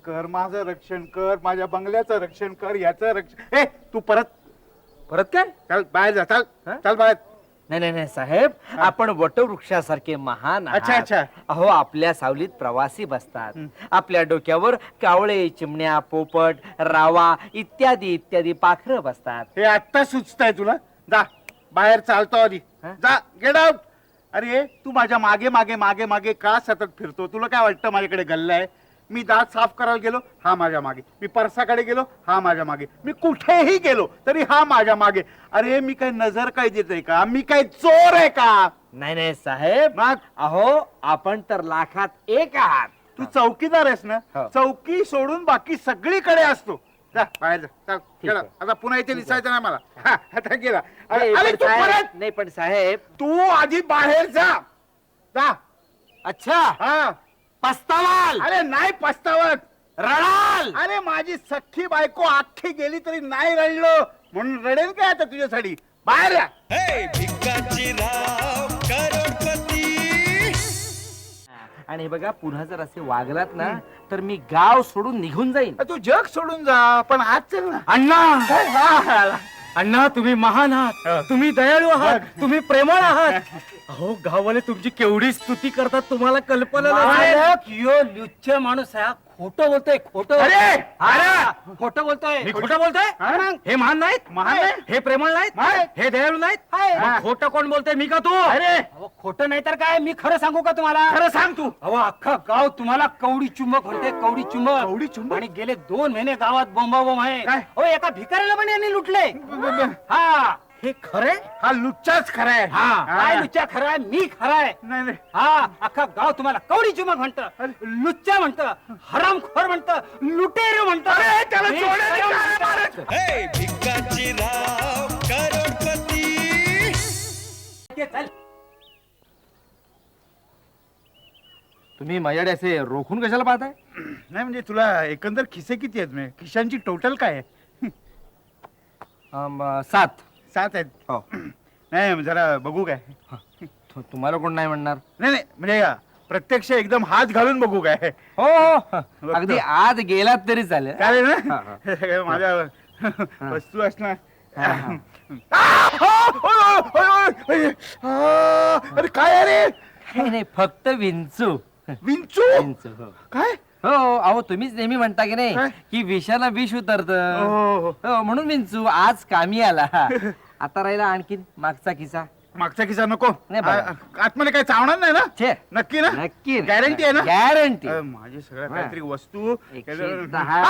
कर, माझं रक्षण कर, माझ्या बंगल्याचं रक्षण कर, याचं रक्षण. ए तू परत परत काय? चल बाहेर जा, चल चल बाहेर. नाही नाही नाही साहेब, आपण वटवृक्षासारखे महान आहात. अच्छा, अच्छा. अहो आपल्या सावलीत प्रवासी बसतात. आपल्या डोक्यावर कावळे, चिमण्या, पोपट, रावा इत्यादी इत्यादी पाखरं बसतात. हे आत्ता सुचतंय तुला? जा बाहेर चालतो आधी. जा, गेट आउट. अरे तू माझ्या मागे मागे मागे मागे का सतत फिरतो? तुला काय वाटतं माझ्याकडे गल्ला आहे? मी दात साफ करायला गेलो, हा माझ्या मागे. मी परसाकडे गेलो, हा माझ्या मागे. मी कुठेही गेलो तरी हा माझ्या मागे. अरे मी काय नजर काय देतोय का? मी काय चोर आहे का? नाही नाही साहेब, मग अहो आपण तर लाखात एक आहात. तू चौकीदार आहेस ना? हो. चौकी सोडून बाकी सगळीकडे असतो. जा बाहेर जा, चल, ठीक गेला. आहे. आता पुन्हा इथे दिसायचं नाही मला. हा, आता गेला. नाही, अरे पण तू साहेब- परत, नाही पण साहेब. तू आधी बाहेर जा. जा. अच्छा, हा. पस्तावाल, अरे नाही पस्तावत. रडाल. अरे माझी सख्खी बायको अख्खी गेली तरी नाही रडलो म्हणून रडेल काय आता तुझ्यासाठी? बाहेर या. आणि हे बघा, पुन्हा जर असे वागलात ना तर मी गाव सोडून निघून जाईन. तू जग सोडून जा, पण आज चल ना. अण्णा, हा. अण्णा तुम्ही महान आहात, तुम्ही दयाळू आहात, तुम्ही प्रेमळ आहात. अहो गाववाले तुमची केवढी स्तुती करतात, तुम्हाला कल्पना नाही. मालक, यो लुच्छ माणूस हा खोटं बोलतोय, खोटं. अरे अरे खोटं बोलतोय. मी खोटं बोलतोय? हा? हे महान नाहीत, महान आहे? हे प्रेमळ नाहीत, नाही. हे दयाळू नाहीत. हा. मग खोटं कोण बोलतोय, मी का तू? अरे अहो, खोटं नाही तर काय, मी खरं सांगू का तुम्हाला? खरं सांग तू. अहो अख्खा गाव तुम्हाला कवडी चुंबक म्हणते, कवडी चुंबक. कवडी चुंबक? आणि गेले 2 महिने गावात बोंबाबोंब आहे. काय? हो, एका भिकाऱ्याला पण यांनी लुटले. हा, हे खरे? हा लुच्चाच खरा आहे. हा, काय लुच्चा खरा आहे, मी खरा आहे. नाही नाही. हा, अख्खा गाव तुम्हाला कवडी चुंबक म्हणतं, लुच्चा म्हणतं, हरामखोर म्हणतं, लुटेर म्हणतं. अरे, त्याला मी जोड्याने खरं काय म्हणतं. चल. तुम्ही माझ्याकडे असे रोखून कशाला पाहताय? नाही म्हणजे तुला एकंदर खिसे किती आहेत? म्हणजे खिशांची टोटल काय आहे? 7. 7 आहेत. हो. नाही जरा बघू काय. तुम्हाला कोण नाही म्हणणार? नाही नाही म्हणजे प्रत्यक्ष एकदम हात घालून बघू काय. हो हो, अगदी आज गेलात तरी चालेल. चालेल हा, ना? हा. हे सगळं माझ्या वस्तू असणार. हा, हा. अरे काय अरे? नाही नाही, फक्त विंचू. विंचू? विंचू, हो. काय? हो, अहो तुम्हीच नेहमी म्हणता की नाही काय? की विषाला विष उतरत, हो. म्हणून विंचू आज कामी आला. आता राहिला आणखीन मागचा किस्सा. मागचा किस्सा नको. नाही, बघा. आतमध्ये काय चावणार नाही ना? छे, नक्की ना? नक्की गॅरंटी आहे ना? गॅरंटी. माझी सगळ्या काहीतरी वस्तू 110.